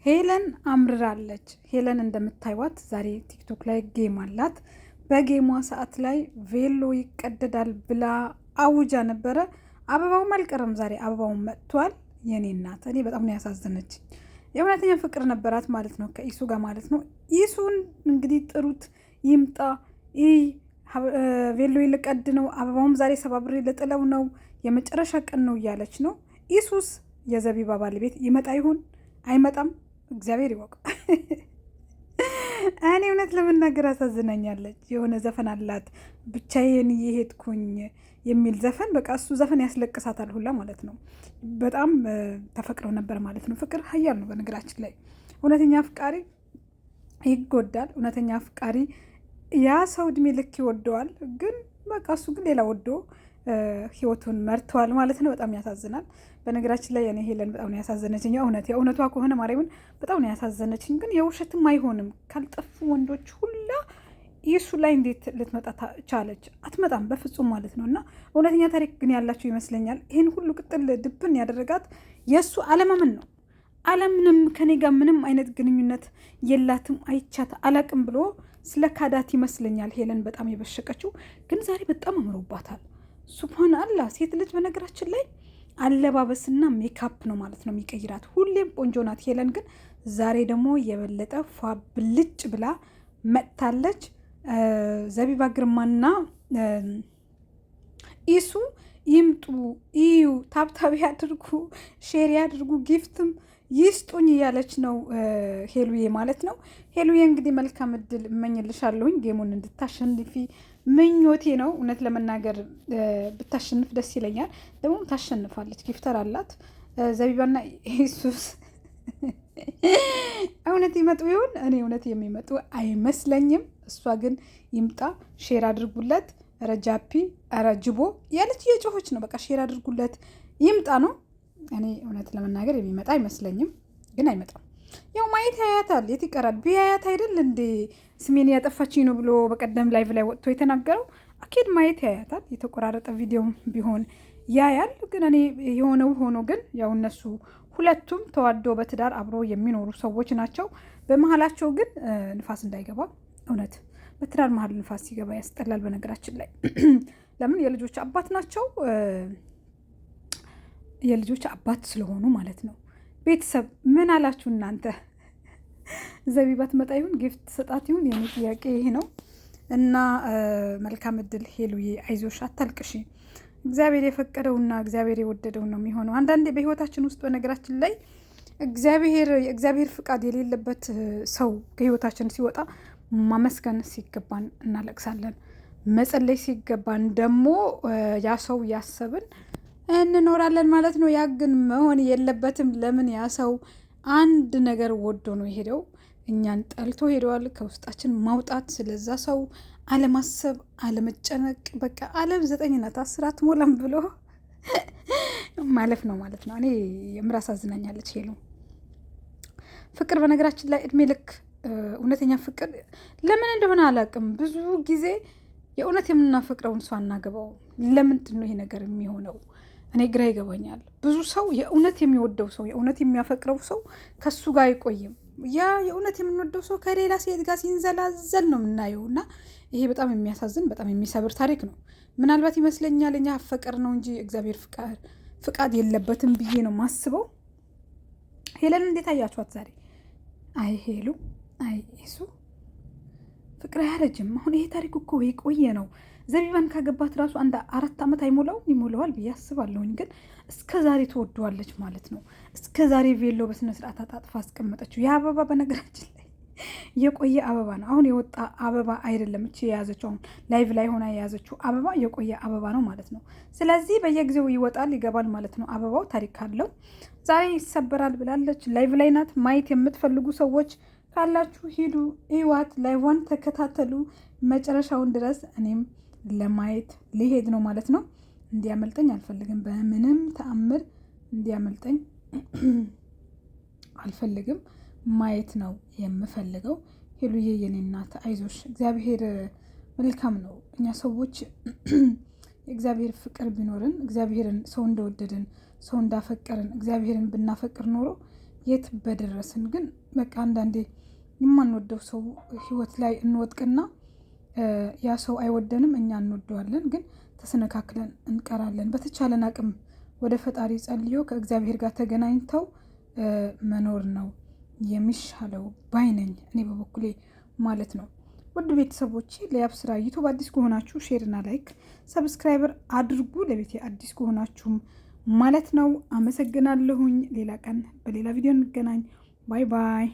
ሄለን አምርራለች። ሄለን እንደምታይዋት ዛሬ ቲክቶክ ላይ ጌም አላት። በጌሟ ሰዓት ላይ ቬሎ ይቀደዳል ብላ አውጃ ነበረ። አበባውም አልቀረም፣ ዛሬ አበባውን መጥቷል። የኔ እናት እኔ በጣም ነው ያሳዘነች። የእውነተኛ ፍቅር ነበራት ማለት ነው ከኢሱ ጋር ማለት ነው። ኢሱን እንግዲህ ጥሩት ይምጣ። ይህ ቬሎ ልቀድ ነው፣ አበባውም ዛሬ ሰባብሬ ልጥለው ነው፣ የመጨረሻ ቀን ነው እያለች ነው። ኢሱስ የዘቢባ ባለቤት ይመጣ ይሁን አይመጣም? እግዚአብሔር ይወቅ። እኔ እውነት ለመናገር አሳዝናኛለች። የሆነ ዘፈን አላት ብቻዬን እየሄድኩኝ የሚል ዘፈን፣ በቃ እሱ ዘፈን ያስለቅሳታል ሁላ ማለት ነው። በጣም ተፈቅረው ነበር ማለት ነው። ፍቅር ሀያል ነው በነገራችን ላይ። እውነተኛ አፍቃሪ ይጎዳል። እውነተኛ አፍቃሪ ያ ሰው እድሜ ልክ ይወደዋል፣ ግን በቃ እሱ ግን ሌላ ወዶ ህይወቱን መርተዋል ማለት ነው። በጣም ያሳዝናል። በነገራችን ላይ እኔ ሄለን በጣም ነው ያሳዘነችኝ። የእውነቷ ከሆነ ማርያምን በጣም ነው ያሳዘነችኝ። ግን የውሸትም አይሆንም። ካልጠፉ ወንዶች ሁላ ኢሱ ላይ እንዴት ልትመጣ ቻለች? አትመጣም በፍጹም ማለት ነው። እና እውነተኛ ታሪክ ግን ያላቸው ይመስለኛል። ይህን ሁሉ ቅጥል ድብን ያደረጋት የእሱ አለማመን ነው። አለምንም ከኔ ጋር ምንም አይነት ግንኙነት የላትም አይቻት አላቅም ብሎ ስለ ካዳት ይመስለኛል ሄለን በጣም የበሸቀችው። ግን ዛሬ በጣም አምሮባታል። ሱብሃን አላህ። ሴት ልጅ በነገራችን ላይ አለባበስና ሜካፕ ነው ማለት ነው የሚቀይራት። ሁሌም ቆንጆ ናት ሄለን፣ ግን ዛሬ ደግሞ የበለጠ ፏ ብልጭ ብላ መጥታለች። ዘቢባ ግርማና ኢሱ ይምጡ፣ እዩ፣ ታብታቢ ያድርጉ፣ ሼር ያድርጉ፣ ጊፍትም ይስጡኝ እያለች ነው ሄሉዬ ማለት ነው። ሄሉዬ እንግዲህ መልካም እድል እመኝልሻለሁኝ። ጌሙን እንድታሸንፊ ምኞቴ ነው። እውነት ለመናገር ብታሸንፍ ደስ ይለኛል። ደግሞ ታሸንፋለች፣ ጊፍተር አላት። ዘቢባና ኢየሱስ እውነት ይመጡ ይሆን? እኔ እውነት የሚመጡ አይመስለኝም። እሷ ግን ይምጣ፣ ሼር አድርጉለት። ረጃፒ ረጅቦ ያለች የጮሆች ነው። በቃ ሼር አድርጉለት፣ ይምጣ ነው። እኔ እውነት ለመናገር የሚመጣ አይመስለኝም፣ ግን አይመጣም። ያው ማየት ያያታል። የት ይቀራል? ቢያያት አይደል እንዴ ስሜን ያጠፋችኝ ነው ብሎ በቀደም ላይቭ ላይ ወጥቶ የተናገረው። አኬድ ማየት ያያታል። የተቆራረጠ ቪዲዮም ቢሆን ያያል። ግን እኔ የሆነው ሆኖ ግን ያው እነሱ ሁለቱም ተዋደው በትዳር አብረው የሚኖሩ ሰዎች ናቸው። በመሀላቸው ግን ንፋስ እንዳይገባ። እውነት በትዳር መሀል ንፋስ ሲገባ ያስጠላል። በነገራችን ላይ ለምን የልጆች አባት ናቸው። የልጆች አባት ስለሆኑ ማለት ነው። ቤተሰብ ምን አላችሁ እናንተ? ዘቢባ ትመጣ ይሁን ጊፍት ሰጣት ይሁን? የኔ ጥያቄ ይሄ ነው። እና መልካም እድል ሄሉዬ፣ አይዞሽ፣ አታልቅሺ። እግዚአብሔር የፈቀደውና እግዚአብሔር የወደደው ነው የሚሆነው። አንዳንዴ በህይወታችን ውስጥ በነገራችን ላይ የእግዚአብሔር ፍቃድ የሌለበት ሰው ከህይወታችን ሲወጣ ማመስገን ሲገባን እናለቅሳለን። መጸለይ ሲገባን ደግሞ ያ ሰው ያሰብን እንኖራለን ማለት ነው። ያ ግን መሆን የለበትም። ለምን? ያ ሰው አንድ ነገር ወዶ ነው የሄደው። እኛን ጠልቶ ሄደዋል። ከውስጣችን ማውጣት፣ ስለዛ ሰው አለማሰብ፣ አለመጨነቅ፣ በቃ አለም 9 10 አትሞላም ብሎ ማለፍ ነው ማለት ነው። እኔ የምር አሳዝናኛለች ሄሉ። ፍቅር በነገራችን ላይ እድሜ ልክ እውነተኛ ፍቅር ለምን እንደሆነ አላውቅም። ብዙ ጊዜ የእውነት የምናፈቅረውን ሰው አናገባው። ለምንድን ነው ይሄ ነገር የሚሆነው? እኔ ግራ ይገባኛል። ብዙ ሰው የእውነት የሚወደው ሰው የእውነት የሚያፈቅረው ሰው ከሱ ጋር አይቆይም። ያ የእውነት የምንወደው ሰው ከሌላ ሴት ጋር ሲንዘላዘል ነው የምናየው። እና ይሄ በጣም የሚያሳዝን በጣም የሚሰብር ታሪክ ነው። ምናልባት ይመስለኛል እኛ አፈቀር ነው እንጂ እግዚአብሔር ፍቃድ የለበትም ብዬ ነው ማስበው። ሄለን እንዴት አያችኋት ዛሬ? አይ ሄሉ፣ አይ እሱ ፍቅር አያረጅም። አሁን ይሄ ታሪክ እኮ የቆየ ነው። ዘቢባን ካገባት ራሱ አንድ 4 ዓመት ይሞላዋል ብዬ አስባለሁኝ። ግን እስከ ዛሬ ትወደዋለች ማለት ነው። እስከ ዛሬ ቬሎ በስነ ስርዓት አጣጥፋ አስቀመጠችው። የአበባ በነገራችን ላይ የቆየ አበባ ነው። አሁን የወጣ አበባ አይደለም። እቺ የያዘችው አሁን ላይቭ ላይ ሆና የያዘችው አበባ የቆየ አበባ ነው ማለት ነው። ስለዚህ በየጊዜው ይወጣል ይገባል ማለት ነው። አበባው ታሪክ አለው። ዛሬ ይሰበራል ብላለች። ላይቭ ላይ ናት። ማየት የምትፈልጉ ሰዎች ካላችሁ ሂዱ፣ ይዋት፣ ላይቫን ተከታተሉ መጨረሻውን ድረስ። እኔም ለማየት ሊሄድ ነው ማለት ነው። እንዲያመልጠኝ አልፈልግም። በምንም ተአምር እንዲያመልጠኝ አልፈልግም። ማየት ነው የምፈልገው። ሄሉዬ የኔ እናት አይዞሽ፣ እግዚአብሔር መልካም ነው። እኛ ሰዎች የእግዚአብሔር ፍቅር ቢኖርን እግዚአብሔርን ሰው እንደወደድን ሰው እንዳፈቀርን እግዚአብሔርን ብናፈቅር ኖሮ የት በደረስን። ግን በቃ አንዳንዴ የማንወደው ሰው ህይወት ላይ እንወጥቅና ያ ሰው አይወደንም፣ እኛ እንወደዋለን፣ ግን ተሰነካክለን እንቀራለን። በተቻለን አቅም ወደ ፈጣሪ ጸልዮ ከእግዚአብሔር ጋር ተገናኝተው መኖር ነው የሚሻለው ባይነኝ እኔ በበኩሌ ማለት ነው። ውድ ቤተሰቦቼ ለያብስራ ዩቱብ አዲስ ከሆናችሁ ሼር እና ላይክ ሰብስክራይበር አድርጉ። ለቤቴ አዲስ ከሆናችሁም ማለት ነው። አመሰግናለሁኝ። ሌላ ቀን በሌላ ቪዲዮ እንገናኝ። ባይ ባይ።